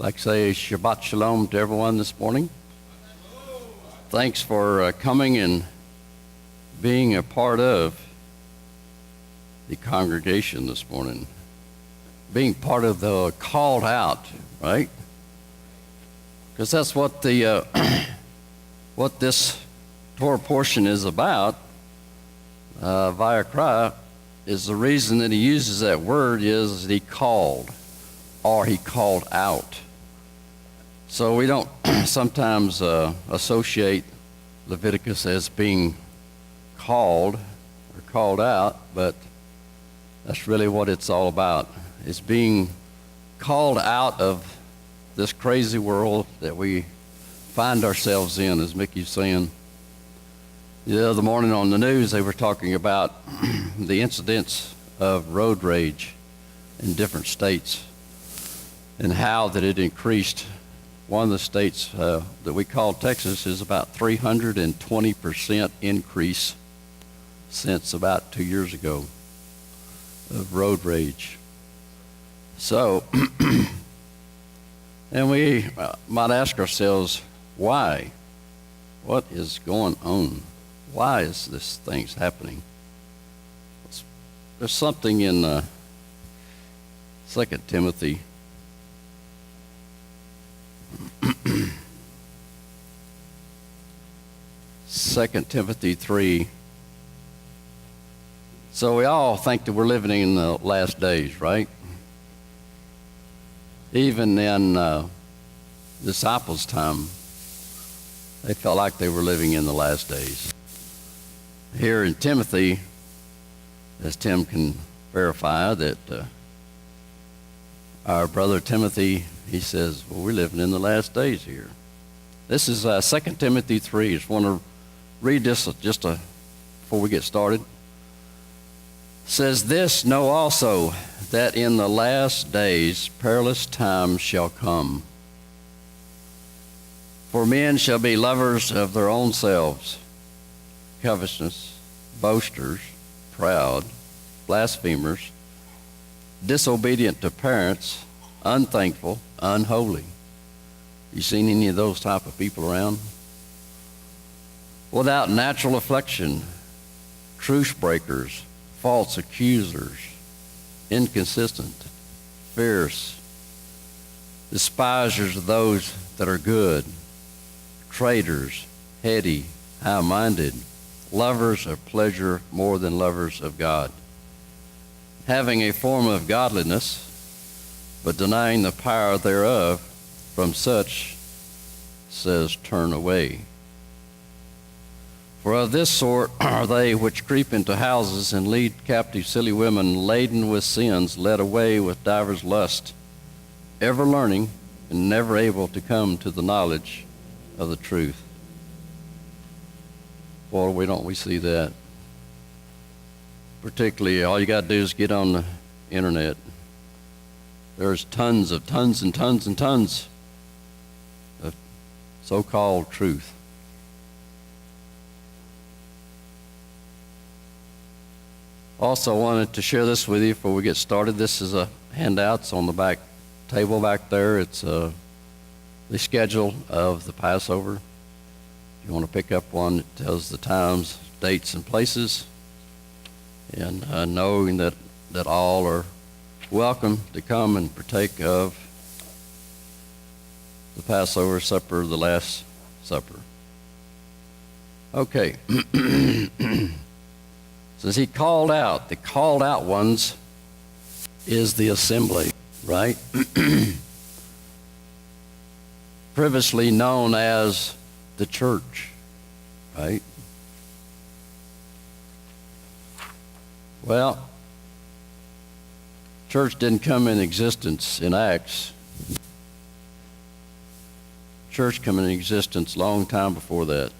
I'd like to say Shabbat Shalom to everyone this morning. Thanks for coming and being a part of the congregation this morning. Being part of the called out, right? Because that's what the what this Torah portion is about. Vayikra is the reason that he uses that word is that he called, or he called out. So we don't sometimes associate Leviticus as being called or called out, but that's really what it's all about. It's being called out of this crazy world that we find ourselves in, as Mickey's saying. The other morning on the news, they were talking about the incidents of road rage in different states and how that it increased. One of the states that we call Texas is about 320% increase since about 2 years ago of road rage. So, and we might ask ourselves, why? What is going on? Why is this thing's happening? There's something in 2 Timothy 2 Timothy 3. So we all think that we're living in the last days, right? Even in disciples' time, they felt like they were living in the last days. Here in Timothy, as Tim can verify, that our brother Timothy, he says, well, we're living in the last days here. This is 2 Timothy 3. I just want to read this before we get started. It says, "This know also, that in the last days perilous times shall come. For men shall be lovers of their own selves, covetous, boasters, proud, blasphemers, disobedient to parents, unthankful, unholy." You seen any of those type of people around? "Without natural affection, truce breakers, false accusers, inconsistent, fierce, despisers of those that are good, traitors, heady, high-minded, lovers of pleasure more than lovers of God, having a form of godliness, but denying the power thereof. From such, says, turn away. For of this sort are they which creep into houses and lead captive silly women laden with sins, led away with divers lusts, ever learning and never able to come to the knowledge of the truth." Boy, don't we see that? Particularly, all you got to do is get on the internet. There's tons and tons of so-called truth. Also wanted to share this with you before we get started. This is a handout. It's on the back table back there. It's the schedule of the Passover. If you want to pick up one, it tells the times, dates, and places. And knowing that all are welcome to come and partake of the Passover supper, the Last Supper. Okay. Says he called out. The called out ones is the assembly, right? Previously known as the church, right? Well, church didn't come in existence in Acts. Church came in existence a long time before that.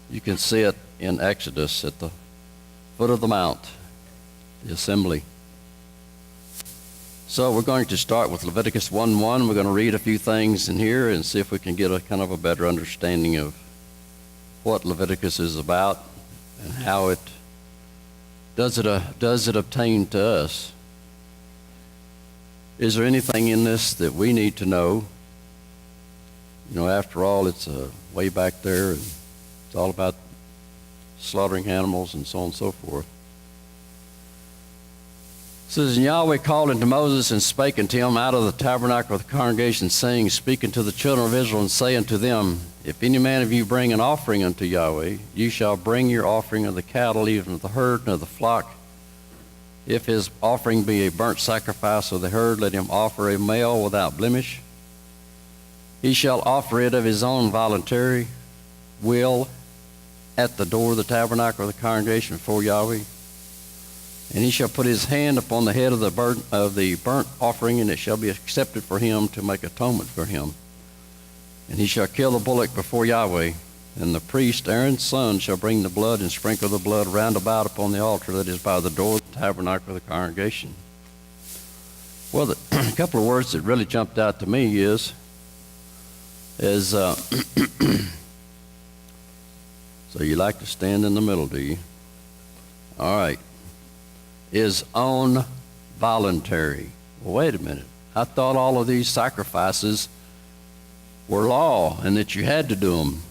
You can see it in Exodus at the foot of the mount, the assembly. So we're going to start with Leviticus 1:1. We're going to read a few things in here and see if we can get a kind of a better understanding of what Leviticus is about and how it does it obtain to us. Is there anything in this that we need to know? You know, after all, it's way back there, and it's all about slaughtering animals and so on and so forth. It says, and Yahweh called unto Moses and spake unto him out of the tabernacle of the congregation, saying, Speak unto the children of Israel, and say unto them, If any man of you bring an offering unto Yahweh, you shall bring your offering of the cattle, even of the herd and of the flock. If his offering be a burnt sacrifice of the herd, let him offer a male without blemish. He shall offer it of his own voluntary will at the door of the tabernacle of the congregation before Yahweh. And he shall put his hand upon the head of the burnt offering, and it shall be accepted for him to make atonement for him. And he shall kill the bullock before Yahweh. And the priest, Aaron's son, shall bring the blood and sprinkle the blood round about upon the altar that is by the door of the tabernacle of the congregation. Well, a couple of words that really jumped out to me is so you like to stand in the middle, do you? All right. Is on voluntary. Well, wait a minute. I thought all of these sacrifices were law and that you had to do them.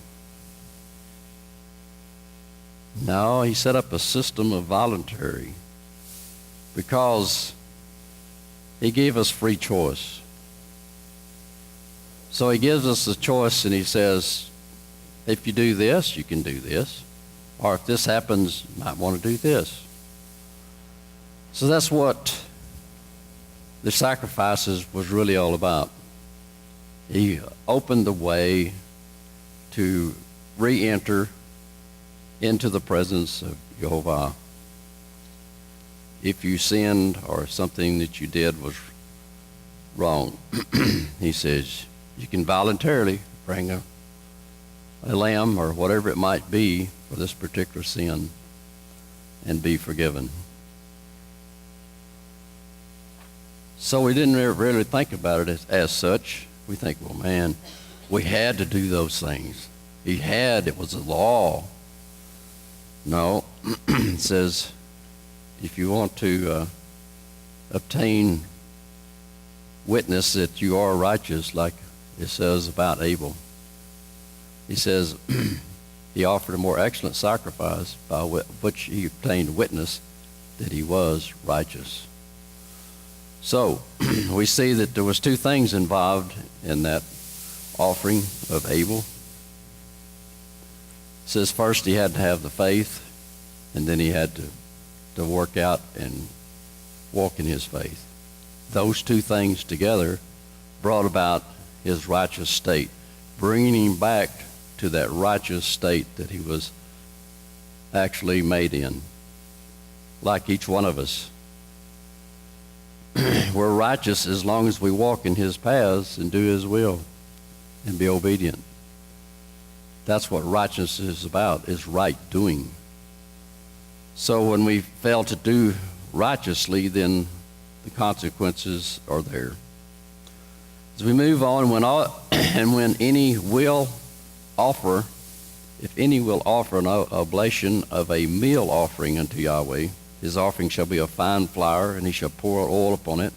No, he set up a system of voluntary because he gave us free choice. So he gives us the choice and he says, if you do this, you can do this. Or if this happens, you might want to do this. So that's what the sacrifices was really all about. He opened the way to re-enter into the presence of Jehovah. If you sinned or something that you did was wrong, he says, you can voluntarily bring a lamb or whatever it might be for this particular sin and be forgiven. So we didn't really think about it as such. We think, well, man, we had to do those things. It was a law. No, it says, if you want to obtain witness that you are righteous, like it says about Abel, he says he offered a more excellent sacrifice by which he obtained witness that he was righteous. So we see that there was two things involved in that offering of Abel. It says first he had to have the faith, and then he had to work out and walk in his faith. Those two things together brought about his righteous state, bringing him back to that righteous state that he was actually made in, like each one of us. We're righteous as long as we walk in his paths and do his will and be obedient. That's what righteousness is about, is right doing. So when we fail to do righteously, then the consequences are there. As we move on, when any will offer, if any will offer an oblation of a meal offering unto Yahweh, his offering shall be of fine flour, and he shall pour oil upon it,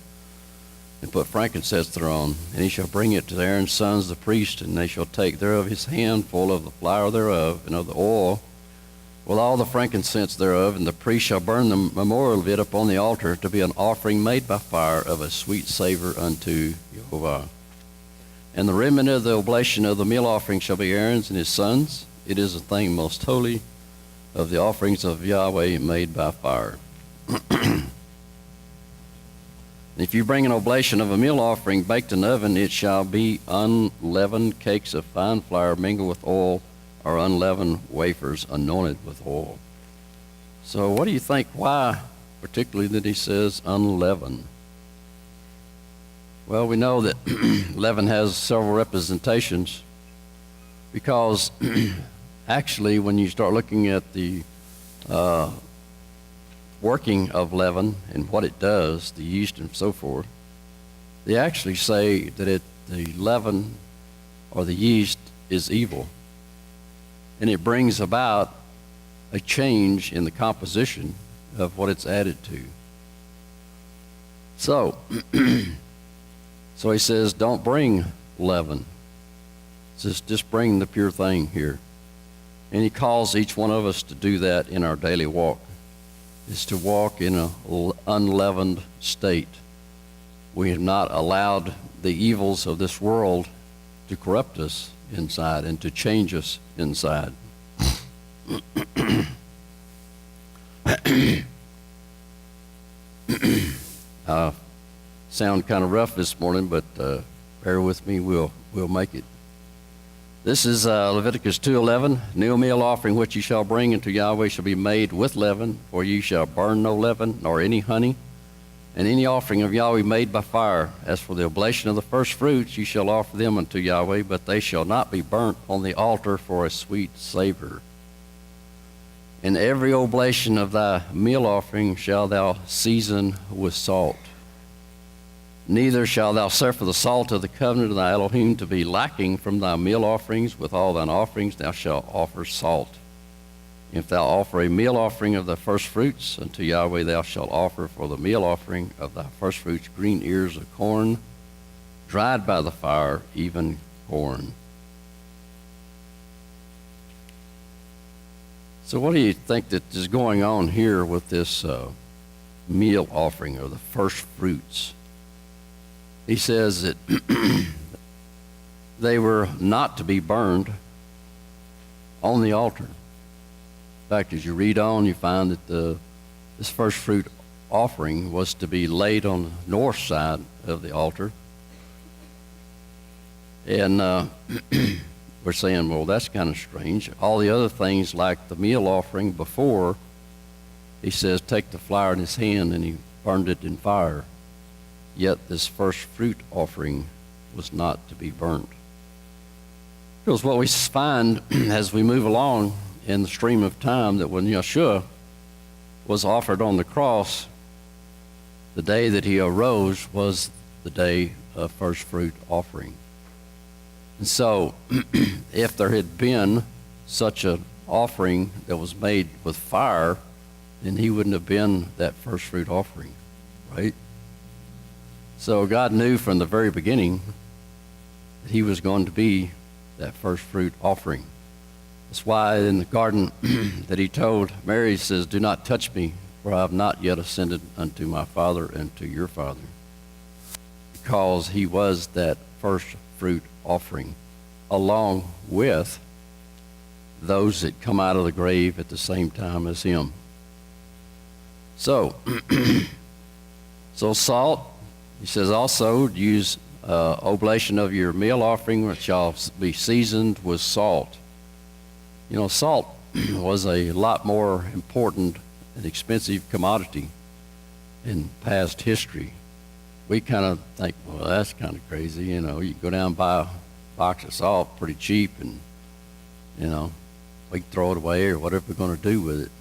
and put frankincense thereon. And he shall bring it to Aaron's sons the priest, and they shall take thereof his handful of the flour thereof, and of the oil, with all the frankincense thereof, and the priest shall burn the memorial of it upon the altar to be an offering made by fire of a sweet savor unto Jehovah. And the remnant of the oblation of the meal offering shall be Aaron's and his sons. It is a thing most holy of the offerings of Yahweh made by fire. If you bring an oblation of a meal offering baked in the oven, it shall be unleavened cakes of fine flour mingled with oil, or unleavened wafers anointed with oil. So what do you think? Why particularly that he says unleavened? Well, we know that leaven has several representations, because actually when you start looking at the working of leaven and what it does, the yeast and so forth, they actually say that the leaven or the yeast is evil. And it brings about a change in the composition of what it's added to. So, So he says, don't bring leaven. He says, just bring the pure thing here. And he calls each one of us to do that in our daily walk, is to walk in an unleavened state. We have not allowed the evils of this world to corrupt us inside and to change us inside. Sound kind of rough this morning, but bear with me. We'll make it. This is Leviticus 2:11. New meal offering which ye shall bring unto Yahweh shall be made with leaven, for ye shall burn no leaven, nor any honey, and any offering of Yahweh made by fire. As for the oblation of the first fruits, ye shall offer them unto Yahweh, but they shall not be burnt on the altar for a sweet savor. And every oblation of thy meal offering shall thou season with salt. Neither shalt thou suffer the salt of the covenant of thy Elohim to be lacking from thy meal offerings. With all thine offerings thou shalt offer salt. If thou offer a meal offering of the first fruits unto Yahweh, thou shalt offer for the meal offering of thy first fruits green ears of corn, dried by the fire, even corn. So what do you think that is going on here with this meal offering of the first fruits? He says that they were not to be burned on the altar. In fact, as you read on, you find that this first fruit offering was to be laid on the north side of the altar. And we're saying, well, that's kind of strange. All the other things, like the meal offering before, he says, take the flour in his hand, and he burned it in fire. Yet this first fruit offering was not to be burnt. Because what we find as we move along in the stream of time, that when Yeshua was offered on the cross, the day that he arose was the day of first fruit offering. And so if there had been such an offering that was made with fire, then he wouldn't have been that first fruit offering, right? So God knew from the very beginning that he was going to be that first fruit offering. That's why in the garden that he told Mary, he says, do not touch me, for I have not yet ascended unto my Father and to your Father. Because he was that first fruit offering, along with those that come out of the grave at the same time as him. So, salt, he says also use oblation of your meal offering, which shall be seasoned with salt. You know, salt was a lot more important and expensive commodity in past history. We kind of think, well, that's kind of crazy. You know, you can go down and buy a box of salt pretty cheap, and, you know, we can throw it away or whatever we're going to do with it.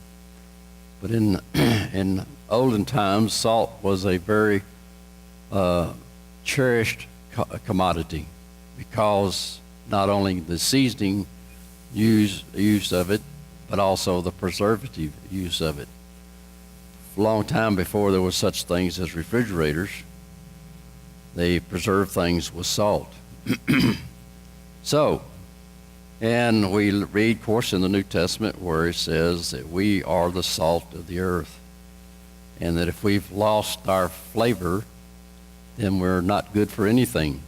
But in olden times, salt was a very cherished commodity, because not only the seasoning use of it, but also the preservative use of it. A long time before there was such things as refrigerators, they preserved things with salt. So, and we read, of course, in the New Testament where it says that we are the salt of the earth, and that if we've lost our flavor, then we're not good for anything.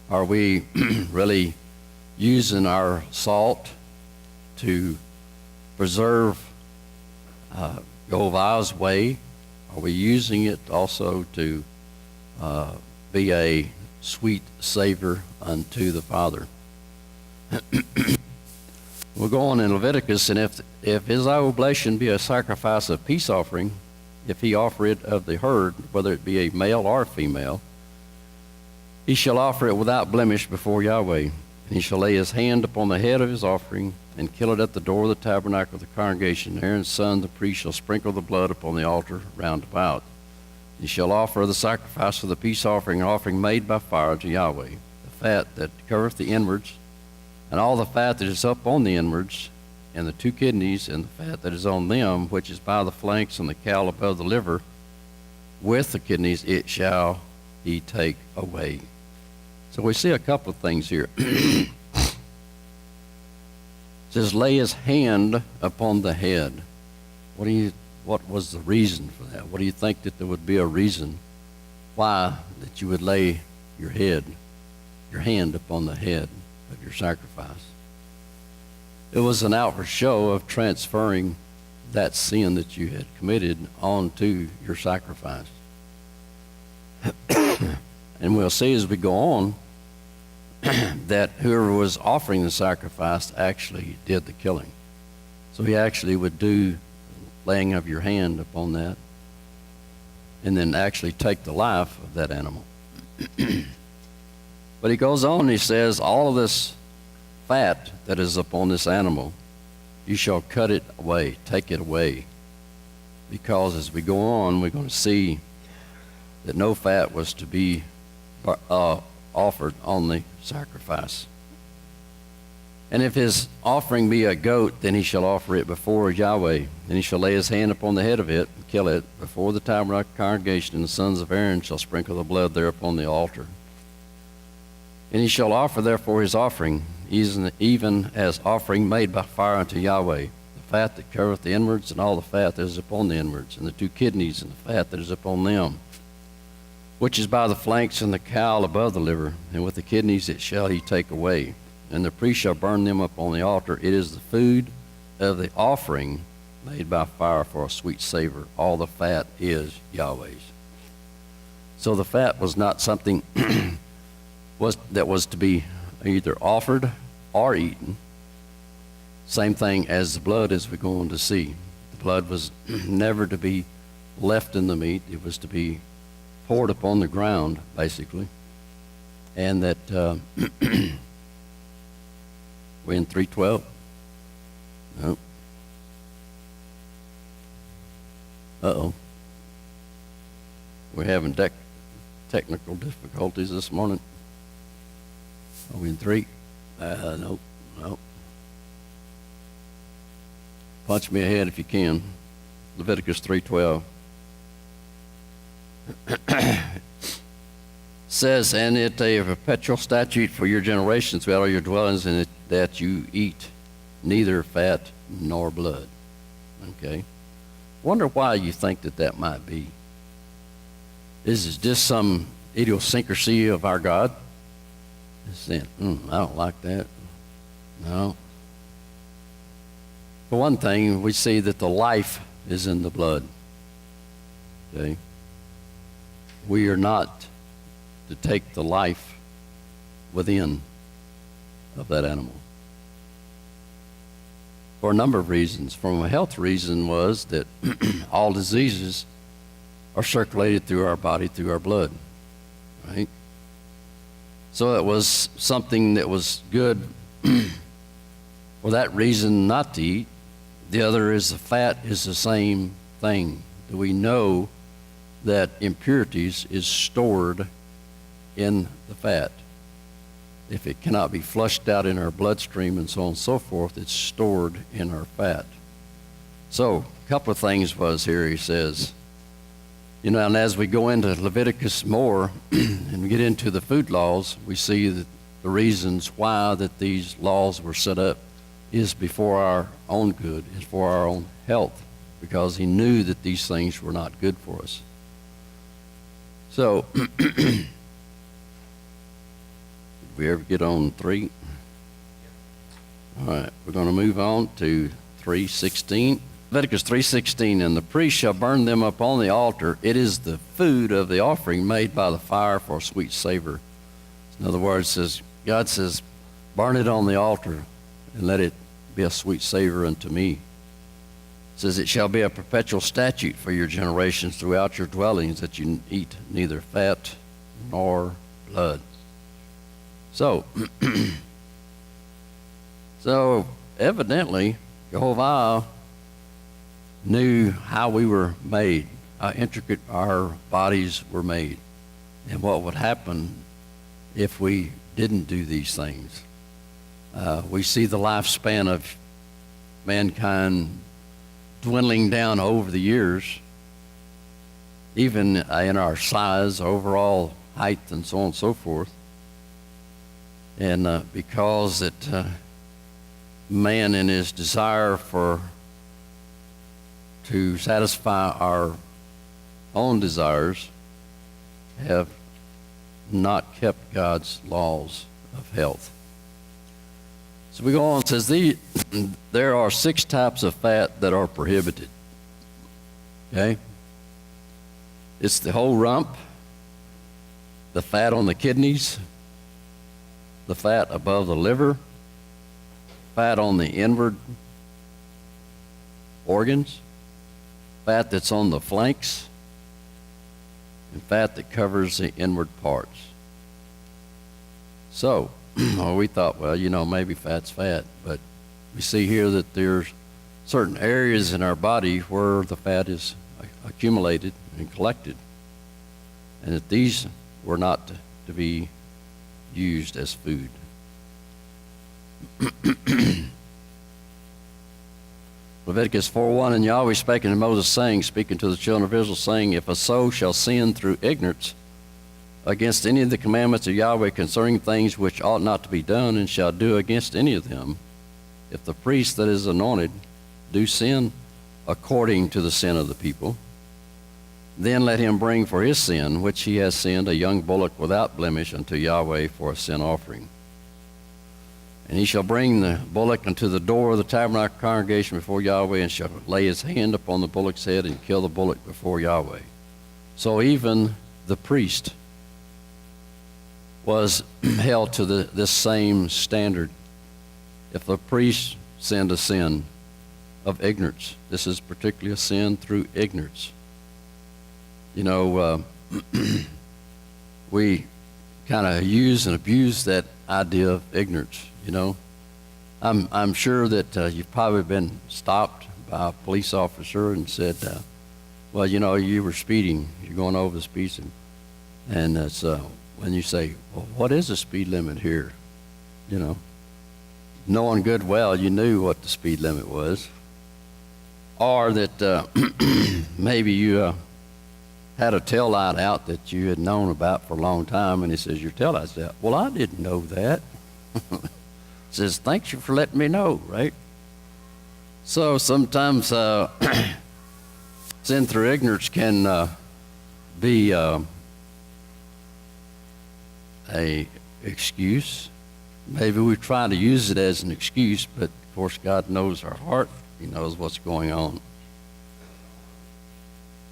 Are we really using our salt to preserve Jehovah's way? Are we using it also to be a sweet savor unto the Father? We'll go on in Leviticus, and if his oblation be a sacrifice of peace offering, if he offer it of the herd, whether it be a male or a female, he shall offer it without blemish before Yahweh. And he shall lay his hand upon the head of his offering, and kill it at the door of the tabernacle of the congregation. Aaron's son, the priest, shall sprinkle the blood upon the altar round about. He shall offer the sacrifice of the peace offering, an offering made by fire to Yahweh, the fat that covereth the inwards, and all the fat that is up on the inwards, and the two kidneys, and the fat that is on them, which is by the flanks, and the caul above the liver, with the kidneys it shall he take away. So we see a couple of things here. It says, lay his hand upon the head. What was the reason for that? What do you think that there would be a reason why that you would lay your hand upon the head of your sacrifice? It was an outward show of transferring that sin that you had committed onto your sacrifice. And we'll see as we go on that whoever was offering the sacrifice actually did the killing. So he actually would do laying of your hand upon that and then actually take the life of that animal. But he goes on and he says, all of this fat that is upon this animal, you shall cut it away, take it away. Because as we go on, we're going to see that no fat was to be offered on the sacrifice. And if his offering be a goat, then he shall offer it before Yahweh. And he shall lay his hand upon the head of it, and kill it before the tabernacle congregation, and the sons of Aaron shall sprinkle the blood there upon the altar. And he shall offer therefore his offering, even as offering made by fire unto Yahweh, the fat that covereth the inwards, and all the fat that is upon the inwards, and the 2 kidneys, and the fat that is upon them, which is by the flanks and the cowl above the liver, and with the kidneys it shall he take away. And the priest shall burn them up on the altar. It is the food of the offering made by fire for a sweet savor. All the fat is Yahweh's. So the fat was not something that was to be either offered or eaten. Same thing as the blood, as we're going to see. The blood was never to be left in the meat. It was to be poured upon the ground, basically. And that... We're in 3:12? No. Uh-oh. We're having technical difficulties this morning. Are we in 3? Nope. Punch me ahead if you can. Leviticus 3:12. Says, and it a perpetual statute for your generations throughout all your dwellings, and that you eat neither fat nor blood. Okay. Wonder why you think that might be. Is it just some idiosyncrasy of our God? Just saying, I don't like that. No. For one thing, we see that the life is in the blood. Okay. We are not to take the life within of that animal. For a number of reasons. From a health reason was that all diseases are circulated through our body, through our blood, right? So it was something that was good for that reason not to eat. The other is the fat is the same thing. Do we know that impurities is stored in the fat? If it cannot be flushed out in our bloodstream and so on and so forth, it's stored in our fat. So a couple of things was here. He says, and as we go into Leviticus more and we get into the food laws, we see that the reasons why that these laws were set up is before our own good, is for our own health, because he knew that these things were not good for us. So we ever get on 3? All right, we're going to move on to 3:16. Leviticus 3:16, and the priest shall burn them upon the altar. It is the food of the offering made by the fire for a sweet savor. In other words, God says, burn it on the altar and let it be a sweet savor unto me. It says, it shall be a perpetual statute for your generations throughout your dwellings, that you eat neither fat nor blood. So evidently, Jehovah knew how we were made, how intricate our bodies were made, and what would happen if we didn't do these things. We see the lifespan of mankind dwindling down over the years, even in our size, overall height and so on and so forth. And because that man in his desire to satisfy our own desires have not kept God's laws of health. So we go on, it says there are 6 types of fat that are prohibited. Okay? It's the whole rump, the fat on the kidneys, the fat above the liver, fat on the inward organs, fat that's on the flanks, and fat that covers the inward parts. So, we thought, well, maybe fat's fat, but we see here that there's certain areas in our body where the fat is accumulated and collected, and that these were not to be used as food. Leviticus 4:1, and Yahweh spake unto Moses, saying, speaking to the children of Israel, saying, if a soul shall sin through ignorance against any of the commandments of Yahweh concerning things which ought not to be done, and shall do against any of them, if the priest that is anointed do sin according to the sin of the people, then let him bring for his sin, which he has sinned, a young bullock without blemish unto Yahweh for a sin offering. And he shall bring the bullock unto the door of the tabernacle congregation before Yahweh, and shall lay his hand upon the bullock's head and kill the bullock before Yahweh. So even the priest was held to this same standard. If the priest sinned a sin of ignorance, this is particularly a sin through ignorance. We kind of use and abuse that idea of ignorance. I'm sure that you've probably been stopped by a police officer and said, well, you were speeding, you're going over the speed limit. And it's when you say, well, what is the speed limit here? Knowing good well you knew what the speed limit was. Or that maybe you had a tail light out that you had known about for a long time, and he says, your tail light's out. Well, I didn't know that. Says, thanks you for letting me know, right? So sometimes sin through ignorance can be a excuse. Maybe we try to use it as an excuse, but of course God knows our heart. He knows what's going on.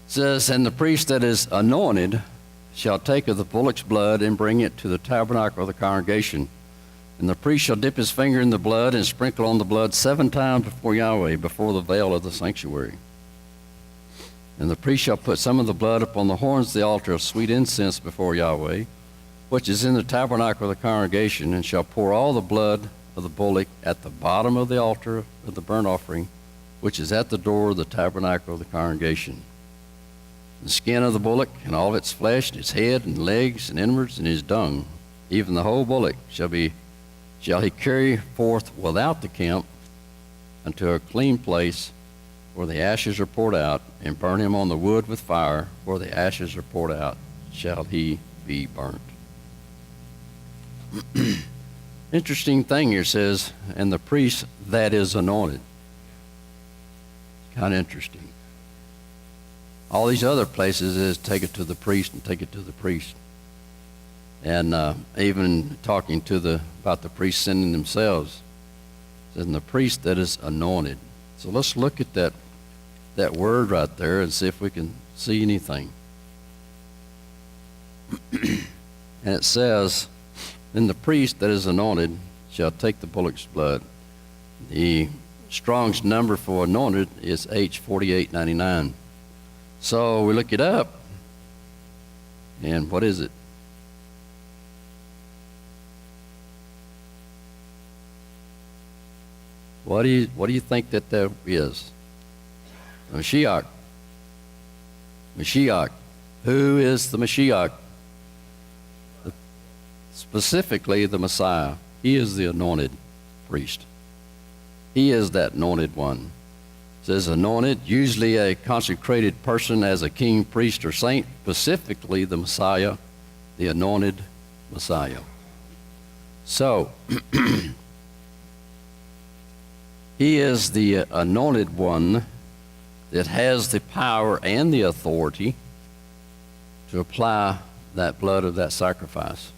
It says, and the priest that is anointed shall take of the bullock's blood and bring it to the tabernacle of the congregation. And the priest shall dip his finger in the blood and sprinkle on the blood 7 times before Yahweh, before the veil of the sanctuary. And the priest shall put some of the blood upon the horns of the altar of sweet incense before Yahweh, which is in the tabernacle of the congregation, and shall pour all the blood of the bullock at the bottom of the altar of the burnt offering, which is at the door of the tabernacle of the congregation. The skin of the bullock and all its flesh, and its head and legs and inwards and his dung, even the whole bullock shall he carry forth without the camp unto a clean place where the ashes are poured out, and burn him on the wood with fire, where the ashes are poured out shall he be burnt. Interesting thing here says, and the priest that is anointed. Kind of interesting. All these other places is take it to the priest and take it to the priest. And even talking about the priests sending themselves, it says, and the priest that is anointed. So let's look at that word right there and see if we can see anything. And it says, then the priest that is anointed shall take the bullock's blood. The Strong's number for anointed is H4899. So we look it up, and what is it? What do you think that is? Mashiach. Mashiach. Who is the Mashiach? Specifically the Messiah. He is the anointed priest. He is that anointed one. It says anointed, usually a consecrated person as a king, priest, or saint, specifically the Messiah, the anointed Messiah. So, he is the anointed one that has the power and the authority to apply that blood of that sacrifice.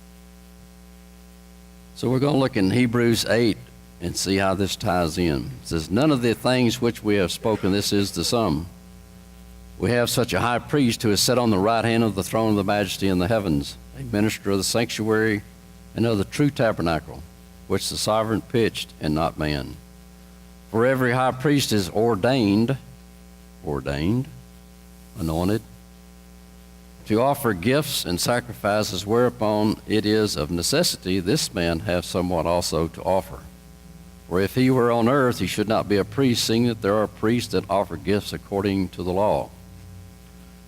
So we're going to look in Hebrews 8 and see how this ties in. It says, none of the things which we have spoken, this is the sum. We have such a high priest who is set on the right hand of the throne of the majesty in the heavens, a minister of the sanctuary and of the true tabernacle, which the sovereign pitched and not man. For every high priest is ordained, anointed, to offer gifts and sacrifices, whereupon it is of necessity this man have somewhat also to offer. For if he were on earth, he should not be a priest, seeing that there are priests that offer gifts according to the law,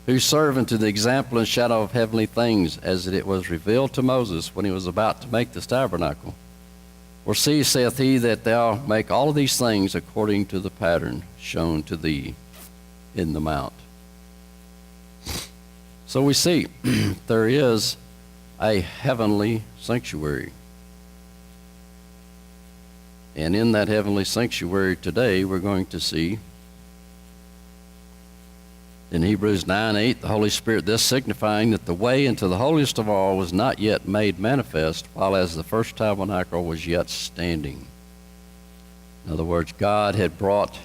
who serve unto the example and shadow of heavenly things, as it was revealed to Moses when he was about to make this tabernacle. For see, saith he, that thou make all of these things according to the pattern shown to thee in the mount. So we see there is a heavenly sanctuary. And in that heavenly sanctuary today, we're going to see in Hebrews 9:8, the Holy Spirit, this signifying that the way into the holiest of all was not yet made manifest, while as the first tabernacle was yet standing. In other words, God had brought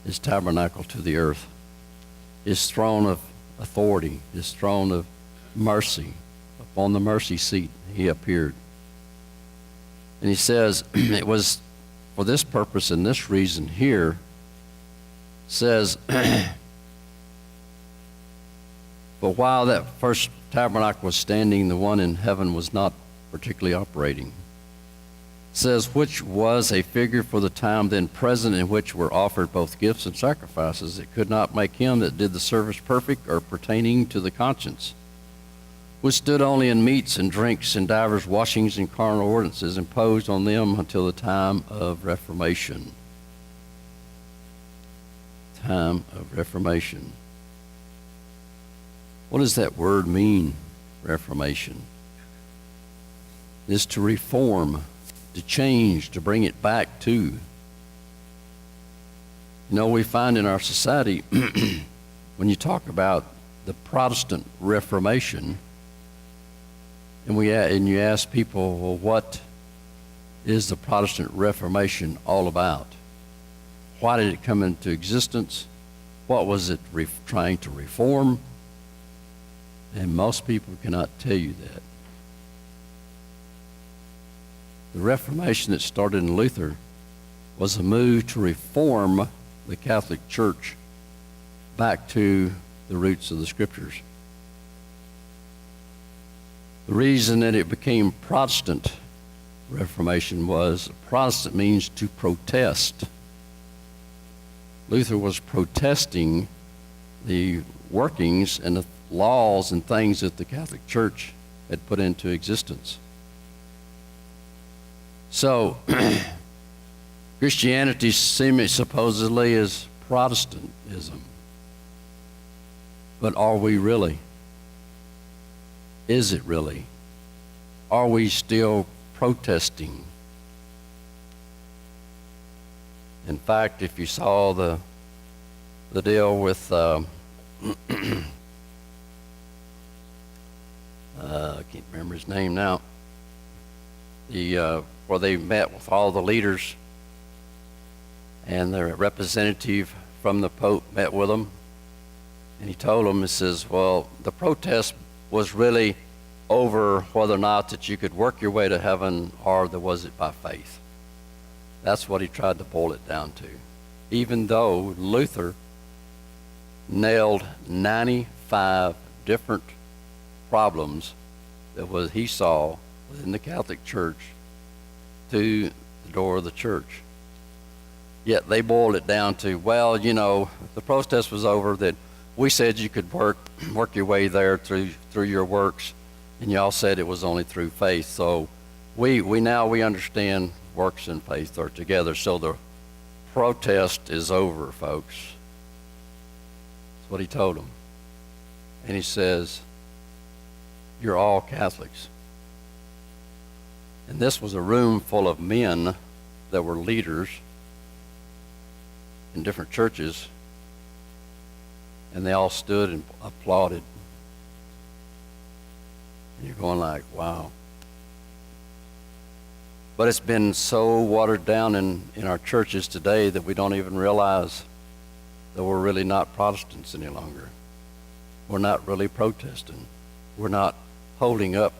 his tabernacle to the earth, his throne of authority, his throne of mercy. Upon the mercy seat he appeared. And he says, it was for this purpose and this reason here, says, but while that first tabernacle was standing, the one in heaven was not particularly operating. It says, which was a figure for the time then present, in which were offered both gifts and sacrifices. It could not make him that did the service perfect or pertaining to the conscience, which stood only in meats and drinks and divers washings and carnal ordinances imposed on them until the time of Reformation. Time of Reformation. What does that word mean, Reformation? It is to reform, to change, to bring it back to. You know, we find in our society, when you talk about the Protestant Reformation, and you ask people, well, what is the Protestant Reformation all about? Why did it come into existence? What was it trying to reform? And most people cannot tell you that. The Reformation that started in Luther was a move to reform the Catholic Church back to the roots of the Scriptures. The reason that it became Protestant Reformation was Protestant means to protest. Luther was protesting the workings and the laws and things that the Catholic Church had put into existence. So, Christianity supposedly is Protestantism. But are we really? Is it really? Are we still protesting? In fact, if you saw the deal with I can't remember his name now. Where they met with all the leaders, and the representative from the Pope met with them, and he told them, he says, well, the protest was really over whether or not that you could work your way to heaven, or was it by faith. That's what he tried to boil it down to. Even though Luther nailed 95 different problems that he saw within the Catholic Church to the door of the church. Yet they boiled it down to, well, you know, the protest was over, that we said you could work your way there through your works, and y'all said it was only through faith. So we understand works and faith are together. So the protest is over, folks. That's what he told them. And he says, you're all Catholics. And this was a room full of men that were leaders in different churches, and they all stood and applauded. And you're going like, wow. But it's been so watered down in our churches today that we don't even realize that we're really not Protestants any longer. We're not really protesting. We're not holding up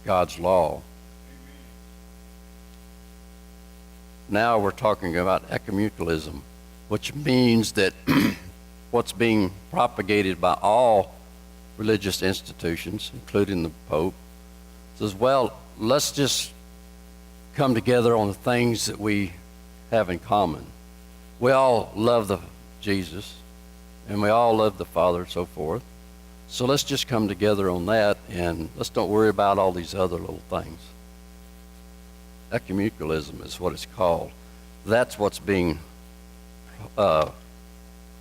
God's law. Now we're talking about ecumenicalism, which means that what's being propagated by all religious institutions, including the Pope, says, well, let's just come together on the things that we have in common. We all love Jesus, and we all love the Father and so forth. So let's just come together on that, and let's don't worry about all these other little things. Ecumenicalism is what it's called. That's what's being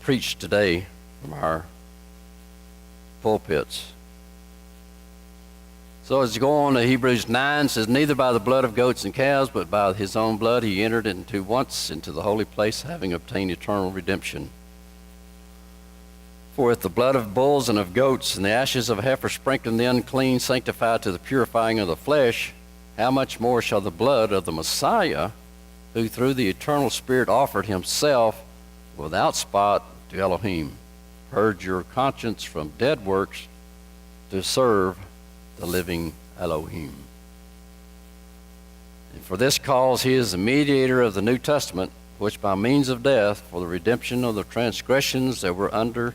preached today from our pulpits. So as you go on to Hebrews 9, it says, neither by the blood of goats and calves, but by his own blood he entered once into the holy place, having obtained eternal redemption. For if the blood of bulls and of goats and the ashes of a heifer sprinkling the unclean sanctify to the purifying of the flesh, how much more shall the blood of the Messiah, who through the eternal Spirit offered himself without spot to Elohim, purge your conscience from dead works to serve the living Elohim. And for this cause he is the mediator of the New Testament, which by means of death, for the redemption of the transgressions that were under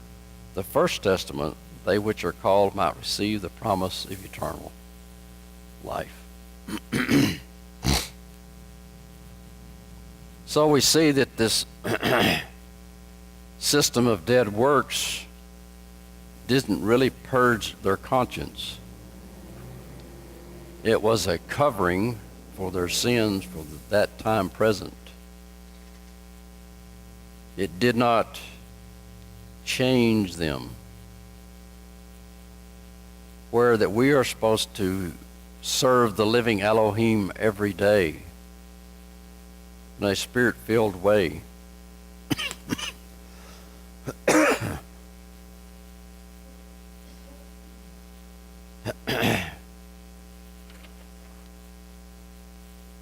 the first testament, they which are called might receive the promise of eternal life. So we see that this system of dead works didn't really purge their conscience. It was a covering for their sins for that time present. It did not change them. Where that we are supposed to serve the living Elohim every day in a spirit-filled way.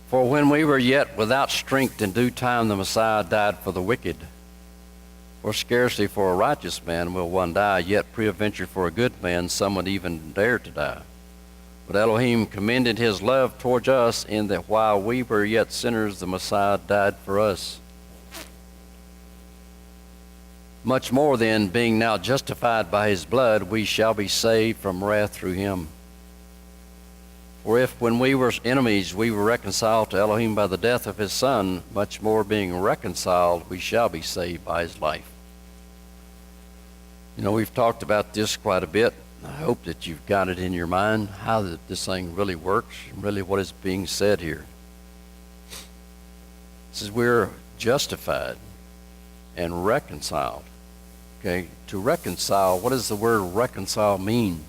For when we were yet without strength, in due time the Messiah died for the wicked. For scarcely for a righteous man will one die, yet peradventure for a good man some would even dare to die. But Elohim commended his love towards us, in that while we were yet sinners, the Messiah died for us. Much more then, being now justified by his blood, we shall be saved from wrath through him. For if when we were enemies we were reconciled to Elohim by the death of his Son, much more being reconciled we shall be saved by his life. You know, we've talked about this quite a bit. I hope that you've got it in your mind how that this thing really works, really what is being said here. It says we're justified and reconciled. Okay, to reconcile, what does the word reconcile mean?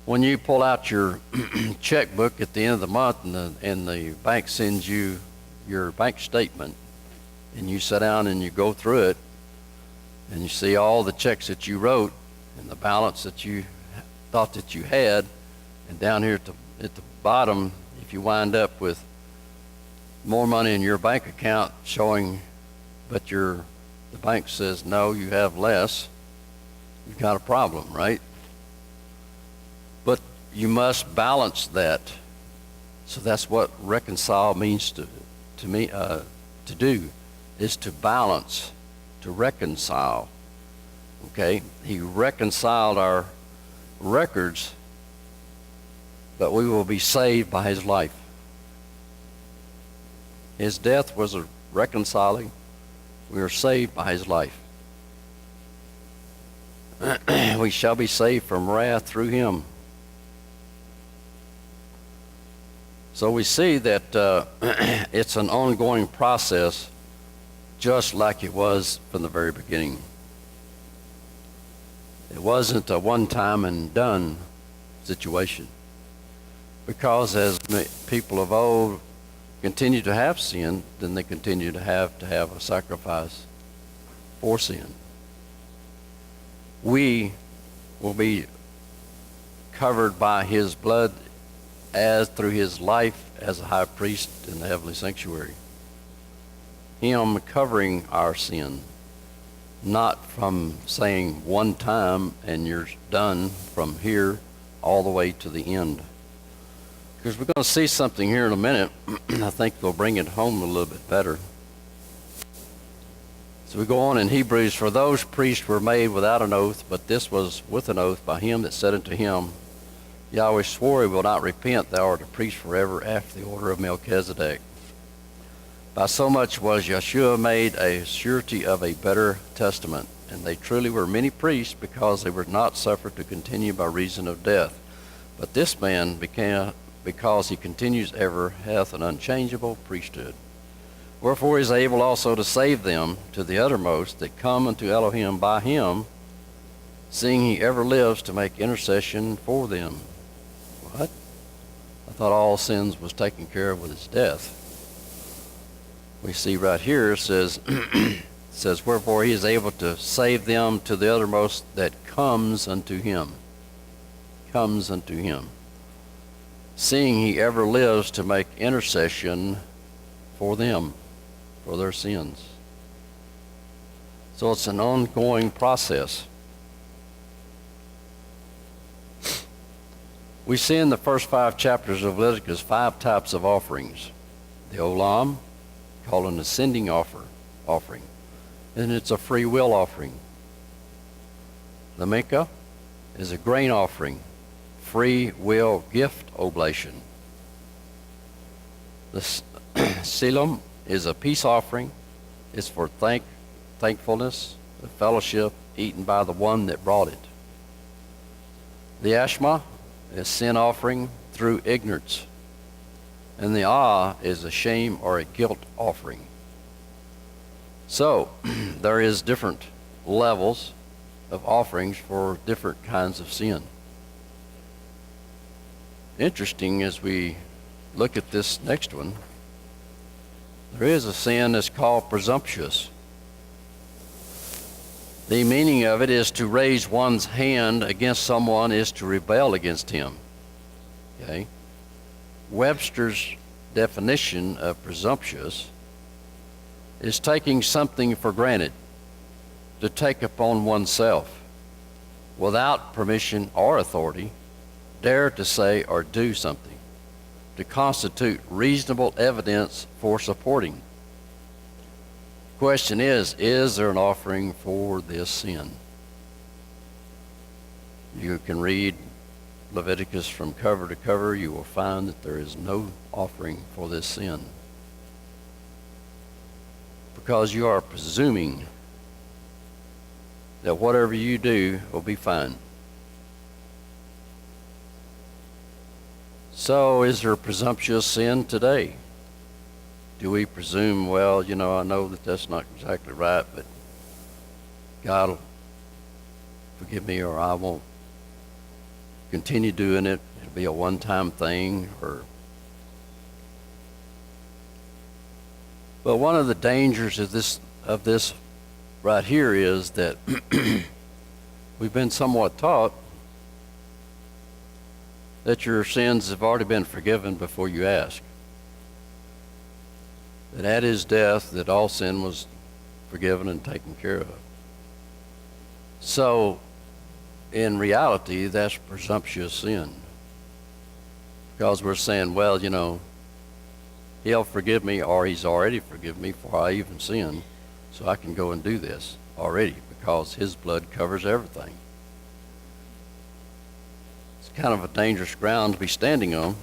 When you pull out your checkbook at the end of the month and the bank sends you your bank statement, and you sit down and you go through it, and you see all the checks that you wrote and the balance that you thought that you had, and down here at the bottom, if you wind up with more money in your bank account showing, but the bank says, no, you have less, you've got a problem, right? But you must balance that. So that's what reconcile means to do, is to balance, to reconcile. Okay, he reconciled our records, but we will be saved by his life. His death was a reconciling. We are saved by his life. We shall be saved from wrath through him. So we see that it's an ongoing process, just like it was from the very beginning. It wasn't a one-time and done situation. Because as people of old continue to have sin, then they continue to have a sacrifice for sin. We will be covered by his blood as through his life as a high priest in the heavenly sanctuary. Him covering our sin, not from saying one time and you're done from here all the way to the end. Because we're going to see something here in a minute. I think we'll bring it home a little bit better. So we go on in Hebrews, for those priests were made without an oath, but this was with an oath by him that said unto him, Yahweh swore he will not repent, thou art a priest forever after the order of Melchizedek. By so much was Yeshua made a surety of a better testament, and they truly were many priests, because they were not suffered to continue by reason of death. But this man because he continues ever, hath an unchangeable priesthood. Wherefore he is able also to save them to the uttermost that come unto Elohim by him, seeing he ever lives to make intercession for them. What? I thought all sins was taken care of with his death. We see right here, it says, wherefore he is able to save them to the uttermost that comes unto him. Comes unto him. Seeing he ever lives to make intercession for them, for their sins. So it's an ongoing process. We see in the first 5 chapters of Leviticus 5 types of offerings. The olam, called an ascending offering, and it's a free will offering. The mincha is a grain offering, free will gift oblation. The Silam is a peace offering. It's for thankfulness, the fellowship eaten by the one that brought it. The Ashma is sin offering through ignorance. And the Ah is a shame or a guilt offering. So there is different levels of offerings for different kinds of sin. Interesting, as we look at this next one, there is a sin that's called presumptuous. The meaning of it is to raise one's hand against someone is to rebel against him. Okay? Webster's definition of presumptuous is taking something for granted, to take upon oneself, without permission or authority, dare to say or do something, to constitute reasonable evidence for supporting. Question is there an offering for this sin? You can read Leviticus from cover to cover. You will find that there is no offering for this sin, because you are presuming that whatever you do will be fine. So is there presumptuous sin today? Do we presume, well, I know that that's not exactly right, but God will forgive me, or I won't continue doing it. It'll be a one-time thing. But one of the dangers of this right here is that we've been somewhat taught that your sins have already been forgiven before you ask. That at his death, that all sin was forgiven and taken care of. So, in reality, that's presumptuous sin. Because we're saying, well, he'll forgive me, or he's already forgiven me before I even sin, so I can go and do this already, because his blood covers everything. It's kind of a dangerous ground to be standing on,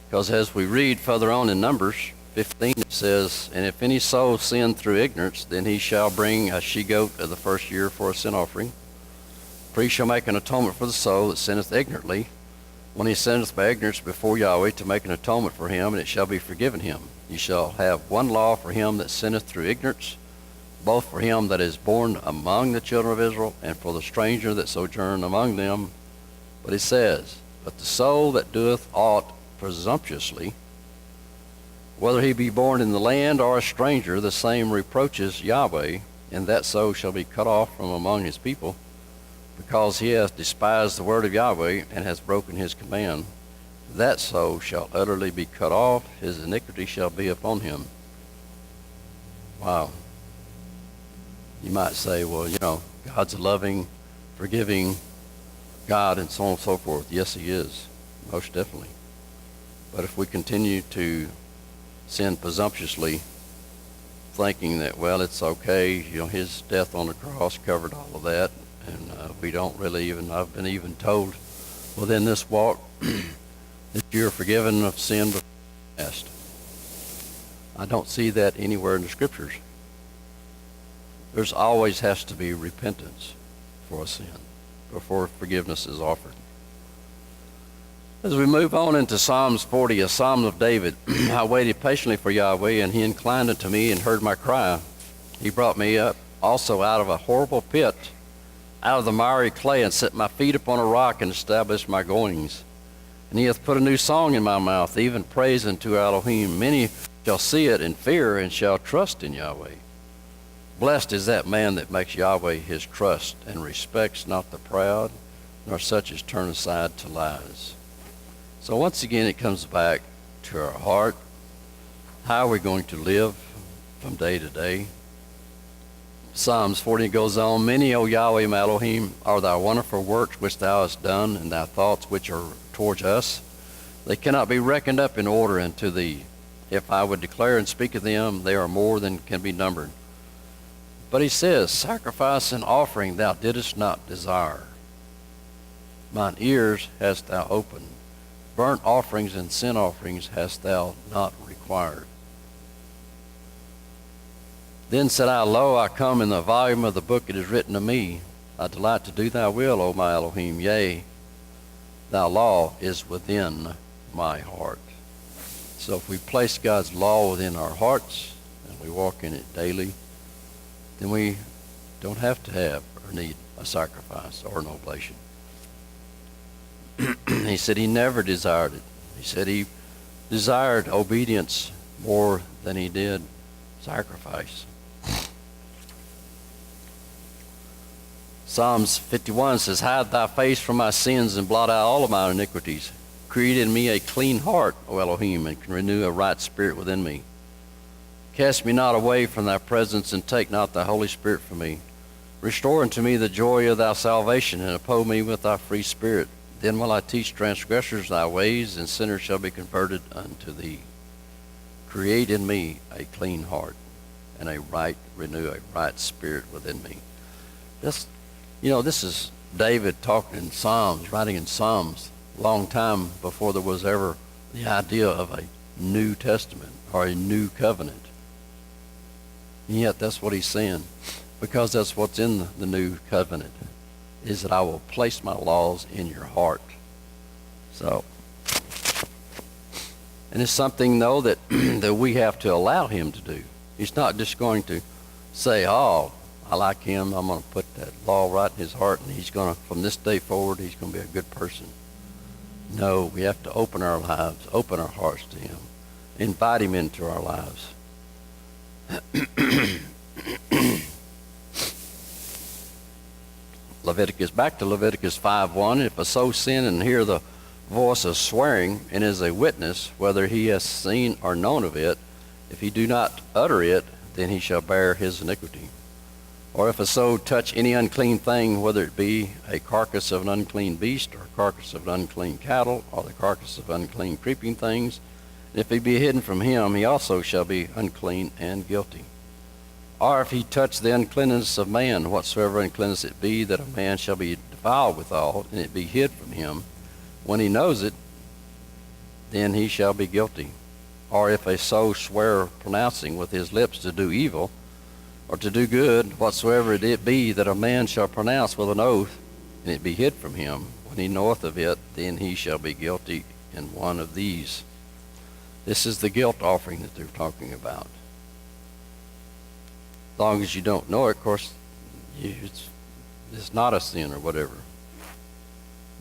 because as we read further on in Numbers 15, it says, and if any soul sin through ignorance, then he shall bring a she-goat of the first year for a sin offering. The priest shall make an atonement for the soul that sinneth ignorantly, when he sinneth by ignorance before Yahweh, to make an atonement for him, and it shall be forgiven him. You shall have one law for him that sinneth through ignorance, both for him that is born among the children of Israel, and for the stranger that sojourn among them. But he says, but the soul that doeth aught presumptuously, whether he be born in the land or a stranger, the same reproaches Yahweh, and that soul shall be cut off from among his people, because he hath despised the word of Yahweh, and hath broken his command. That soul shall utterly be cut off, his iniquity shall be upon him. Wow. You might say, well, God's a loving, forgiving God, and so on and so forth. Yes, he is, most definitely. But if we continue to sin presumptuously, thinking that, well, it's okay, his death on the cross covered all of that, and we don't really I've been even told, well, then this walk, that you're forgiven of sin before the past. I don't see that anywhere in the scriptures. There's always has to be repentance for a sin before forgiveness is offered. As we move on into Psalms 40, a psalm of David, I waited patiently for Yahweh, and he inclined unto me and heard my cry. He brought me up also out of a horrible pit, out of the miry clay, and set my feet upon a rock, and established my goings. And he hath put a new song in my mouth, even praise unto Elohim. Many shall see it and fear, and shall trust in Yahweh. Blessed is that man that makes Yahweh his trust, and respects not the proud, nor such as turn aside to lies. So once again, it comes back to our heart. How are we going to live from day to day? Psalms 40 goes on, many, O Yahweh, my Elohim, are thy wonderful works which thou hast done, and thy thoughts which are towards us. They cannot be reckoned up in order unto thee. If I would declare and speak of them, they are more than can be numbered. But he says, sacrifice and offering thou didst not desire. Mine ears hast thou opened. Burnt offerings and sin offerings hast thou not required. Then said I, lo, I come, in the volume of the book it is written of me. I delight to do thy will, O my Elohim. Yea, thy law is within my heart. So if we place God's law within our hearts, and we walk in it daily, then we don't have to have or need a sacrifice or an oblation. He said he never desired it. He said he desired obedience more than he did sacrifice. Psalms 51 says, hide thy face from my sins and blot out all of my iniquities. Create in me a clean heart, O Elohim, and renew a right spirit within me. Cast me not away from thy presence, and take not thy Holy Spirit from me. Restore unto me the joy of thy salvation, and uphold me with thy free spirit. Then will I teach transgressors thy ways, and sinners shall be converted unto thee. Create in me a clean heart, and renew a right spirit within me. This is David talking in Psalms, writing in Psalms, a long time before there was ever the idea of a New Testament or a new covenant. And yet that's what he's saying, because that's what's in the new covenant, is that I will place my laws in your heart. So, and it's something, though, that, that we have to allow him to do. He's not just going to say, oh, I like him, I'm going to put that law right in his heart, and he's going to, from this day forward, he's going to be a good person. No, we have to open our lives, open our hearts to him, invite him into our lives. Back to Leviticus 5:1. If a soul sin and hear the voice of swearing, and is a witness, whether he has seen or known of it, if he do not utter it, then he shall bear his iniquity. Or if a soul touch any unclean thing, whether it be a carcass of an unclean beast, or a carcass of an unclean cattle, or the carcass of unclean creeping things, and if it be hidden from him, he also shall be unclean and guilty. Or if he touch the uncleanness of man, whatsoever uncleanness it be, that a man shall be defiled withal, and it be hid from him, when he knows it, then he shall be guilty. Or if a soul swear pronouncing with his lips to do evil, or to do good, whatsoever it be, that a man shall pronounce with an oath, and it be hid from him, when he knoweth of it, then he shall be guilty in one of these. This is the guilt offering that they're talking about. As long as you don't know it, of course, it's not a sin or whatever.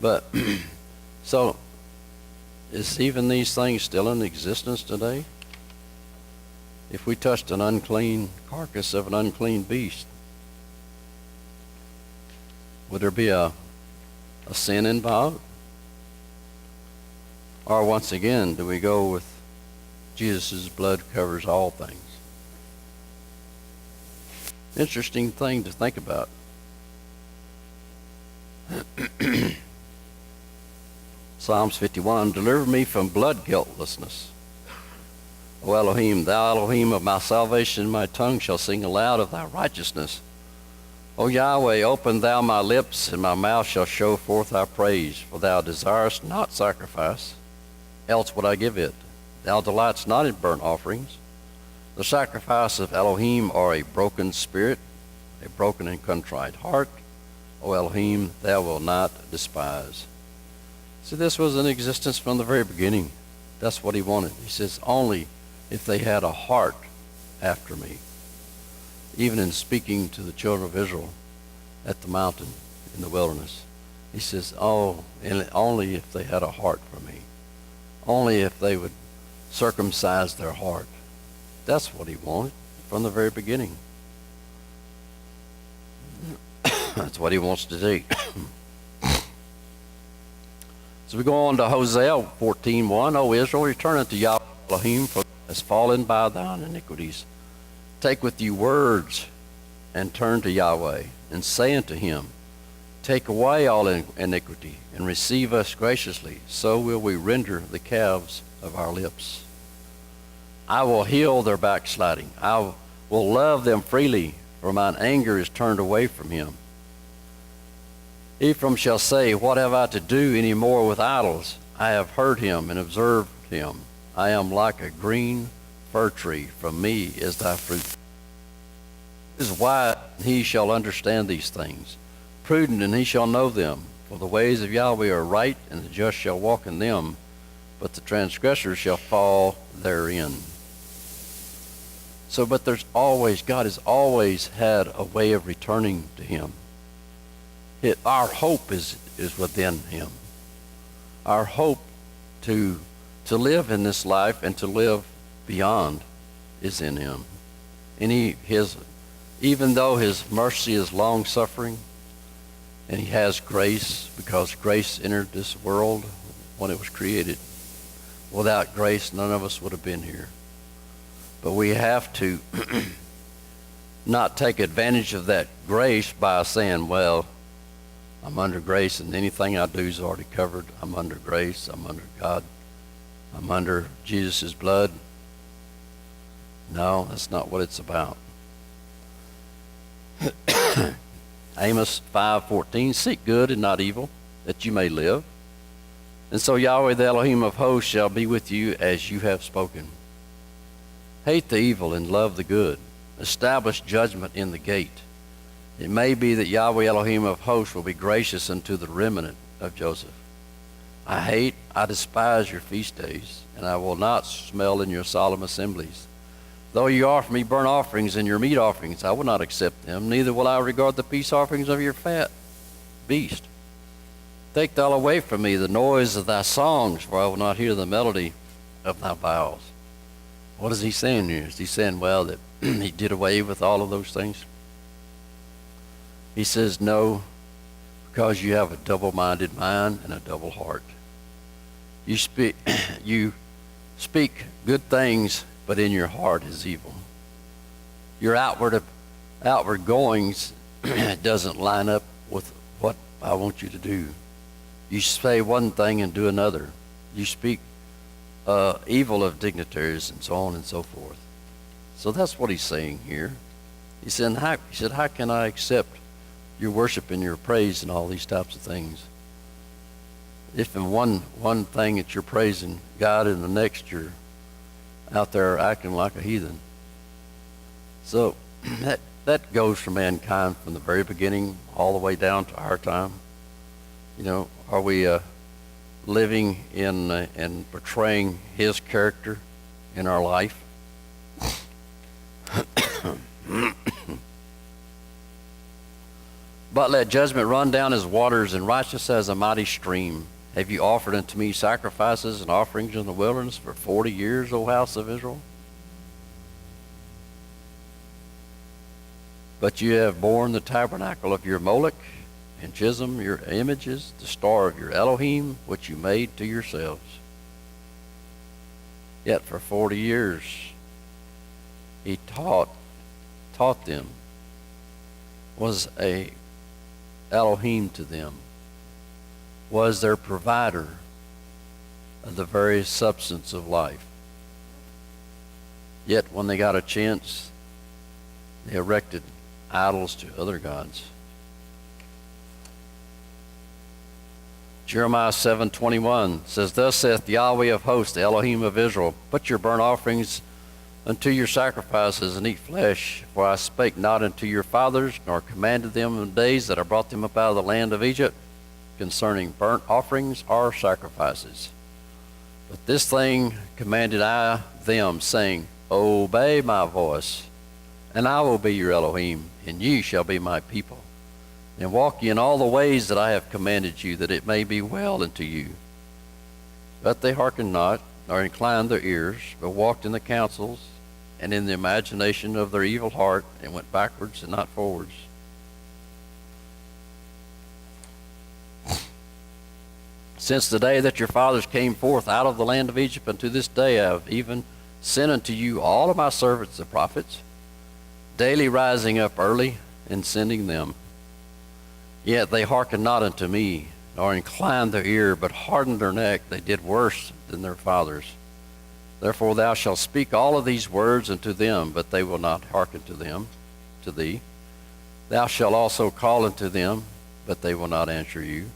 But, so, is even these things still in existence today? If we touched an unclean carcass of an unclean beast, would there be a sin involved? Or once again, do we go with Jesus' blood covers all things? Interesting thing to think about. Psalms 51, deliver me from blood guiltlessness. O Elohim, thou Elohim of my salvation, my tongue shall sing aloud of thy righteousness. O Yahweh, open thou my lips, and my mouth shall show forth thy praise. For thou desirest not sacrifice, else would I give it. Thou delightest not in burnt offerings. The sacrifice of Elohim are a broken spirit, a broken and contrite heart. O Elohim, thou wilt not despise. See, this was in existence from the very beginning. That's what he wanted. He says, only if they had a heart after me. Even in speaking to the children of Israel at the mountain in the wilderness, he says, oh, and only if they had a heart for me. Only if they would circumcise their heart. That's what he wanted from the very beginning. That's what he wants to do. So we go on to Hosea 14:1. O Israel, return unto Yahweh Elohim, for thou hast fallen by thine iniquities. Take with you words, and turn to Yahweh, and say unto him, take away all iniquity, and receive us graciously. So will we render the calves of our lips. I will heal their backsliding. I will love them freely, for mine anger is turned away from him. Ephraim shall say, what have I to do any more with idols? I have heard him and observed him. I am like a green fir tree. From me is thy fruit. Is wise, and he shall understand these things. Prudent, and he shall know them. For the ways of Yahweh are right, and the just shall walk in them, but the transgressors shall fall therein. So, but God has always had a way of returning to him. Our hope is within him. Our hope to live in this life and to live beyond is in him. And even though his mercy is long-suffering, and he has grace, because grace entered this world when it was created. Without grace, none of us would have been here. But we have to not take advantage of that grace by saying, well, I'm under grace, and anything I do is already covered. I'm under grace. I'm under God. I'm under Jesus' blood. No, that's not what it's about. Amos 5:14, seek good and not evil, that you may live. And so Yahweh the Elohim of hosts shall be with you as you have spoken. Hate the evil and love the good. Establish judgment in the gate. It may be that Yahweh Elohim of hosts will be gracious unto the remnant of Joseph. I despise your feast days, and I will not smell in your solemn assemblies. Though you offer me burnt offerings and your meat offerings, I will not accept them, neither will I regard the peace offerings of your fat beast. Take thou away from me the noise of thy songs, for I will not hear the melody of thy vows. What is he saying here? Is he saying, well, that he did away with all of those things? He says, no, because you have a double-minded mind and a double heart. You speak good things, but in your heart is evil. Your outward goings doesn't line up with what I want you to do. You say one thing and do another. You speak evil of dignitaries and so on and so forth. So that's what he's saying here. He said, how can I accept your worship and your praise and all these types of things? If in one thing that you're praising God, and the next you're out there acting like a heathen. So that goes for mankind from the very beginning all the way down to our time. You know, are we living in and portraying his character in our life? But let judgment run down as waters, and righteousness as a mighty stream. Have you offered unto me sacrifices and offerings in the wilderness for 40 years, O house of Israel? But you have borne the tabernacle of your Moloch, and chisholm your images, the star of your Elohim, which you made to yourselves. Yet for 40 years he taught them, was a Elohim to them, was their provider of the very substance of life. Yet when they got a chance, they erected idols to other gods. Jeremiah 7:21 says, Thus saith Yahweh of hosts, the Elohim of Israel, put your burnt offerings unto your sacrifices, and eat flesh, for I spake not unto your fathers, nor commanded them in the days that I brought them up out of the land of Egypt, concerning burnt offerings or sacrifices. But this thing commanded I them, saying, Obey my voice, and I will be your Elohim, and ye shall be my people. And walk ye in all the ways that I have commanded you, that it may be well unto you. But they hearkened not, nor inclined their ears, but walked in the counsels, and in the imagination of their evil heart, and went backwards and not forwards. Since the day that your fathers came forth out of the land of Egypt unto this day, I have even sent unto you all of my servants the prophets, daily rising up early and sending them. Yet they hearkened not unto me, nor inclined their ear, but hardened their neck. They did worse than their fathers. Therefore thou shalt speak all of these words unto them, but they will not hearken to thee. Thou shalt also call unto them, but they will not answer you.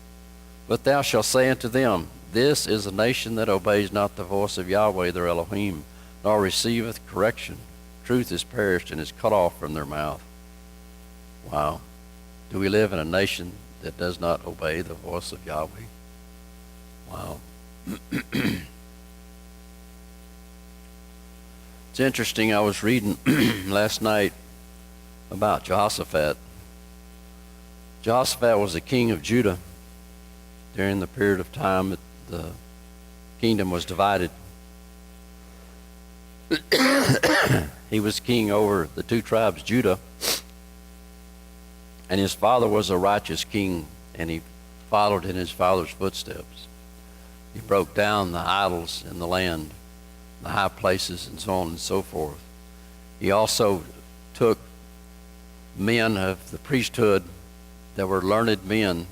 But thou shalt say unto them, This is a nation that obeys not the voice of Yahweh their Elohim, nor receiveth correction. Truth is perished and is cut off from their mouth. Wow. Do we live in a nation that does not obey the voice of Yahweh? Wow. It's interesting. I was reading last night about Jehoshaphat. Jehoshaphat was the king of Judah during the period of time that the kingdom was divided. He was king over the two tribes, Judah. And his father was a righteous king, and he followed in his father's footsteps. He broke down the idols in the land, the high places, and so on and so forth. He also took men of the priesthood that were learned men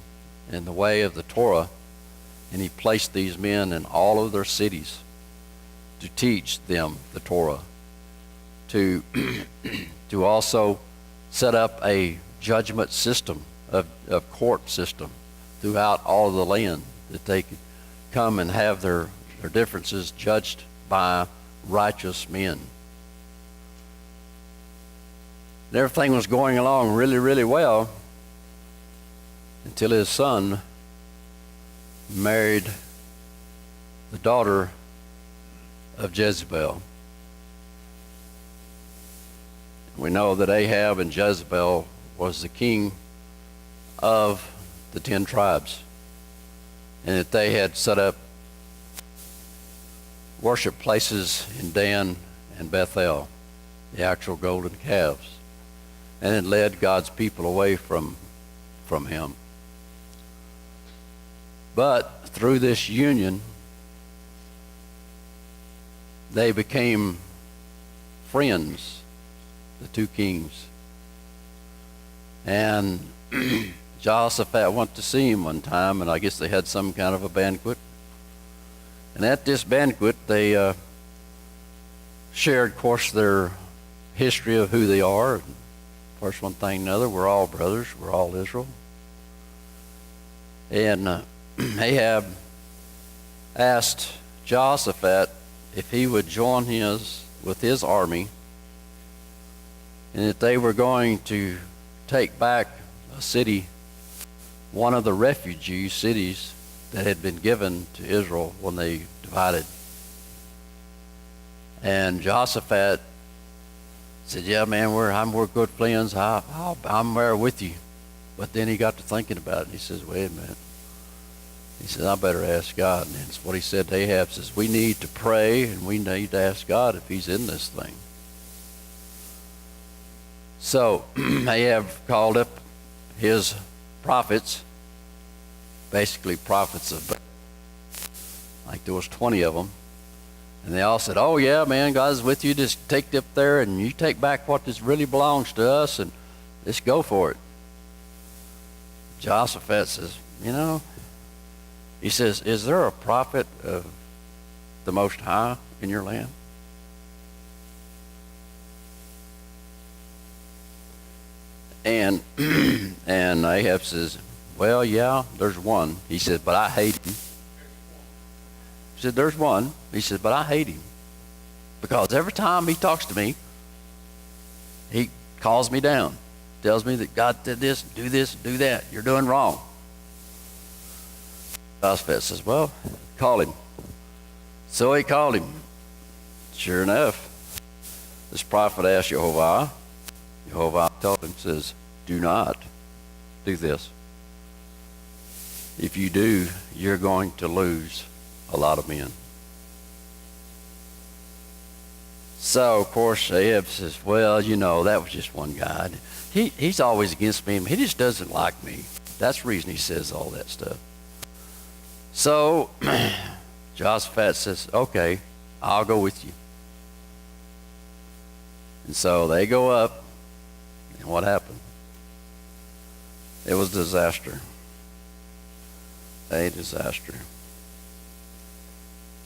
in the way of the Torah, and he placed these men in all of their cities to teach them the Torah, to also set up a judgment system, of court system throughout all of the land, that they could come and have their differences judged by righteous men. And everything was going along really, really well until his son married the daughter of Jezebel. We know that Ahab and Jezebel was the king of the 10 tribes, and that they had set up worship places in Dan and Bethel, the actual golden calves, and it led God's people away from him. But through this union, they became friends, the two kings. And Jehoshaphat went to see him one time, and I guess they had some kind of a banquet. And at this banquet, they shared, of course, their history of who they are. And of course, one thing and another, we're all brothers, we're all Israel. And Ahab asked Jehoshaphat if he would join with his army, and that they were going to take back a city, one of the refugee cities that had been given to Israel when they divided. And Jehoshaphat said, "Yeah, man, we're good friends. I'm there with you." But then he got to thinking about it, and he says, wait a minute. He says, I better ask God. And it's what he said to Ahab, says, we need to pray, and we need to ask God if he's in this thing. So Ahab called up his prophets, basically prophets of, like there was 20 of them. And they all said, oh yeah, man, God's with you. Just take it up there and you take back what this really belongs to us and let's go for it. Jehoshaphat says, he says, is there a prophet of the Most High in your land? And Ahab says, well, yeah, there's one. He said, but I hate him. He said, there's one. He said, but I hate him. Because every time he talks to me, he calls me down. Tells me that God did this, do that. You're doing wrong. Jehoshaphat says, well, call him. So he called him. Sure enough, this prophet asked Jehovah. Jehovah told him, says, do not do this. If you do, you're going to lose a lot of men. So, of course, Ahab says, well, that was just one guy. He's always against me. He just doesn't like me. That's the reason he says all that stuff. So, Jehoshaphat says, okay, I'll go with you. And so they go up, and what happened? It was disaster. A disaster.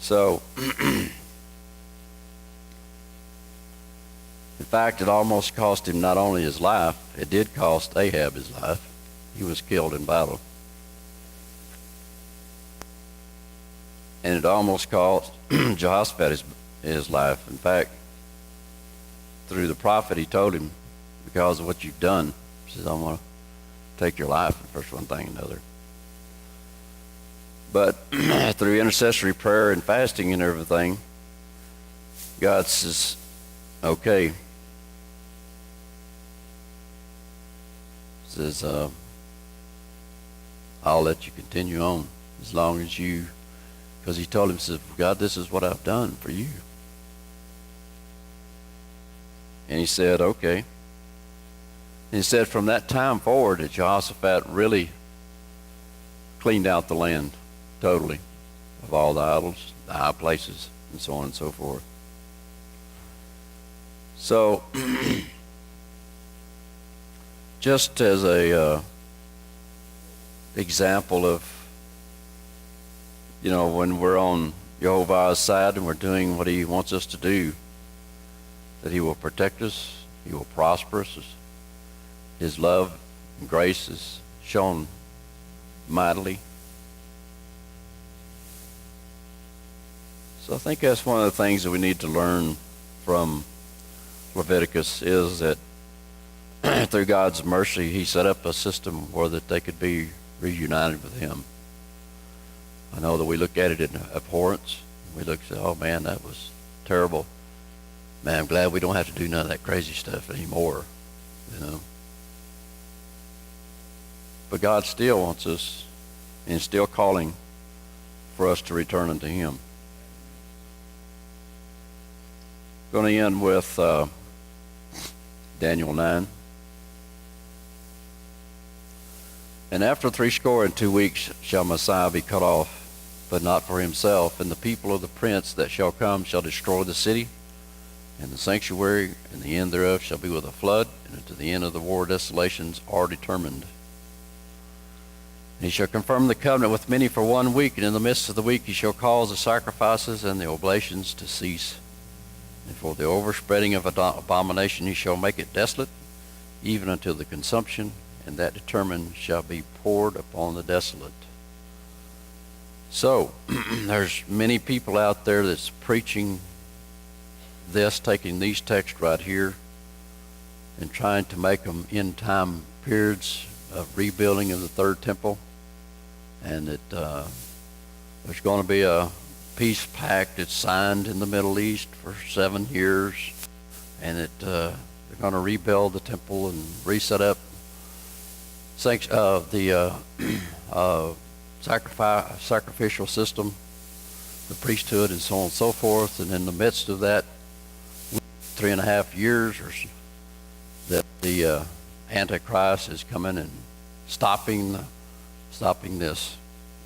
So, in fact, it almost cost him not only his life, it did cost Ahab his life. He was killed in battle. And it almost cost Jehoshaphat his life. In fact, through the prophet, he told him, because of what you've done, he says, I'm going to take your life, and first one thing another. But through intercessory prayer and fasting and everything, God says, okay. Says, I'll let you continue on as long as you, because he told him, says, God, this is what I've done for you. And he said, okay. And he said from that time forward that Jehoshaphat really cleaned out the land totally of all the idols, the high places, and so on and so forth. So, just as a example of, when we're on Jehovah's side and we're doing what he wants us to do, that he will protect us, he will prosper us. His love and grace is shown mightily. So I think that's one of the things that we need to learn from Leviticus is that through God's mercy, he set up a system where that they could be reunited with him. I know that we look at it in abhorrence. We look and say, oh man, that was terrible. Man, I'm glad we don't have to do none of that crazy stuff anymore, But God still wants us and is still calling for us to return unto him. Going to end with Daniel 9. And after 62 weeks shall Messiah be cut off, but not for himself. And the people of the prince that shall come shall destroy the city and the sanctuary, and the end thereof shall be with a flood, and unto the end of the war desolations are determined. And he shall confirm the covenant with many for 1 week, and in the midst of the week he shall cause the sacrifices and the oblations to cease. And for the overspreading of abomination he shall make it desolate, even until the consumption, and that determined shall be poured upon the desolate. So, there's many people out there that's preaching this, taking these texts right here, and trying to make them end-time periods of rebuilding of the third temple, and that there's going to be a peace pact that's signed in the Middle East for 7 years, and that they're going to rebuild the temple and reset up the sacrificial system, the priesthood, and so on and so forth. And in the midst of that, 3.5 years that the Antichrist is coming and stopping this,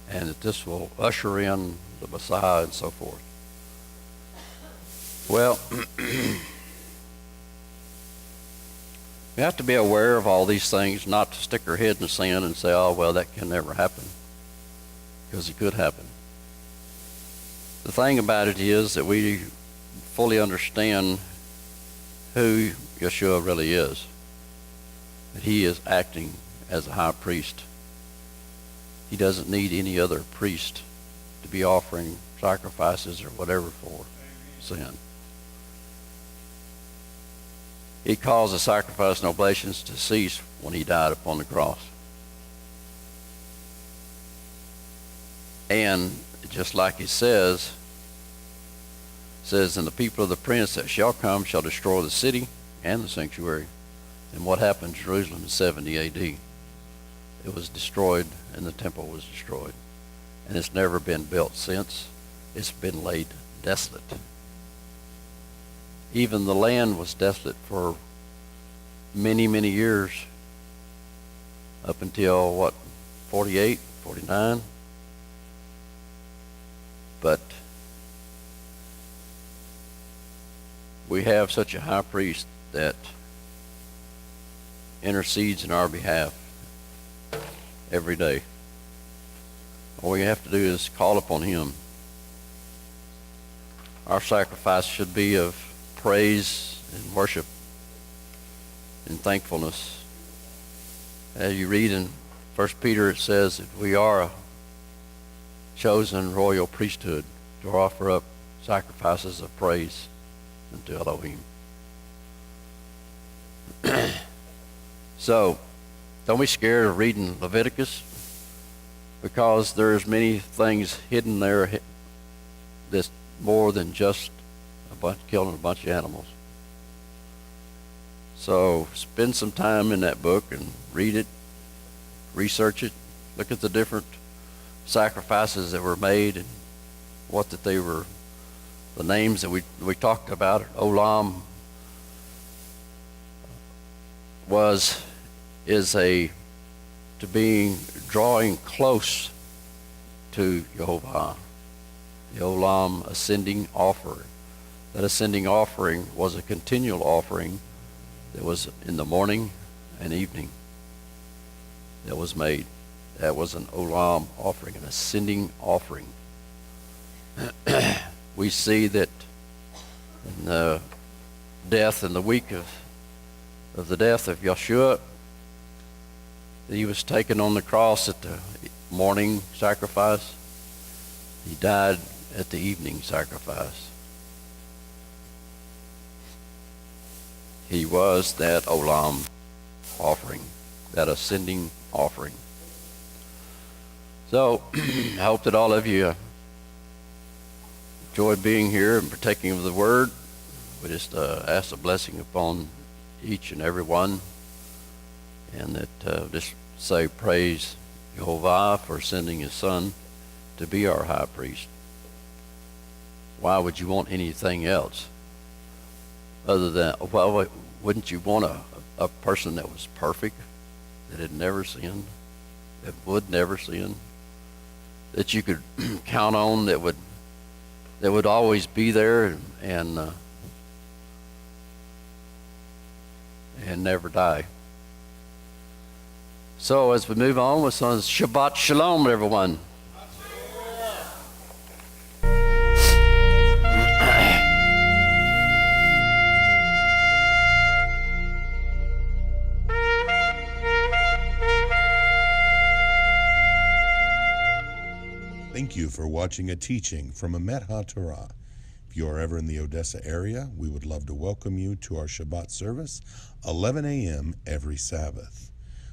and that this will usher in the Messiah and so forth. Well, we have to be aware of all these things, not to stick our head in the sand and say, oh, well, that can never happen, because it could happen. The thing about it is that we fully understand who Yeshua really is. That he is acting as a high priest. He doesn't need any other priest to be offering sacrifices or whatever for sin. He caused the sacrifice and oblations to cease when he died upon the cross. And just like it says, and the people of the prince that shall come shall destroy the city and the sanctuary. And what happened in Jerusalem in 70 A.D.? It was destroyed, and the temple was destroyed. And it's never been built since. It's been laid desolate. Even the land was desolate for many, many years, up until, 48, 49? But we have such a high priest that intercedes in our behalf every day. All we have to do is call upon him. Our sacrifice should be of praise and worship and thankfulness. As you read in 1 Peter, it says that we are a chosen royal priesthood to offer up sacrifices of praise unto Elohim. So, don't be scared of reading Leviticus, because there's many things hidden there that's more than just killing a bunch of animals. So spend some time in that book and read it, research it, look at the different sacrifices that were made and what that they were, the names that we talked about. Olam to being drawing close to Jehovah. The Olam ascending offering. That ascending offering was a continual offering that was in the morning and evening that was made. That was an Olam offering, an ascending offering. We see that in the death and the week of the death of Yeshua, he was taken on the cross at the morning sacrifice. He died at the evening sacrifice. He was that Olam offering, that ascending offering. So, I hope that all of you enjoyed being here and partaking of the word. We just ask a blessing upon each and every one, and that just say praise Jehovah for sending his son to be our high priest. Why would you want anything else other than, well, wouldn't you want a person that was perfect, that had never sinned, that would never sin, that you could count on, that would always be there and never die. So as we move on with some Shabbat Shalom, everyone. Thank you for watching a teaching from Emet HaTorah. If you are ever in the Odessa area, we would love to welcome you to our Shabbat service, 11 a.m. every Sabbath.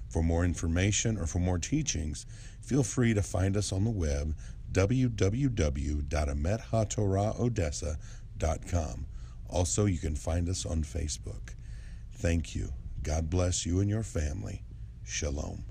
For more information or for more teachings, feel free to find us on the web, www.emethatorah.odessa.com. Also, you can find us on Facebook. Thank you. God bless you and your family. Shalom.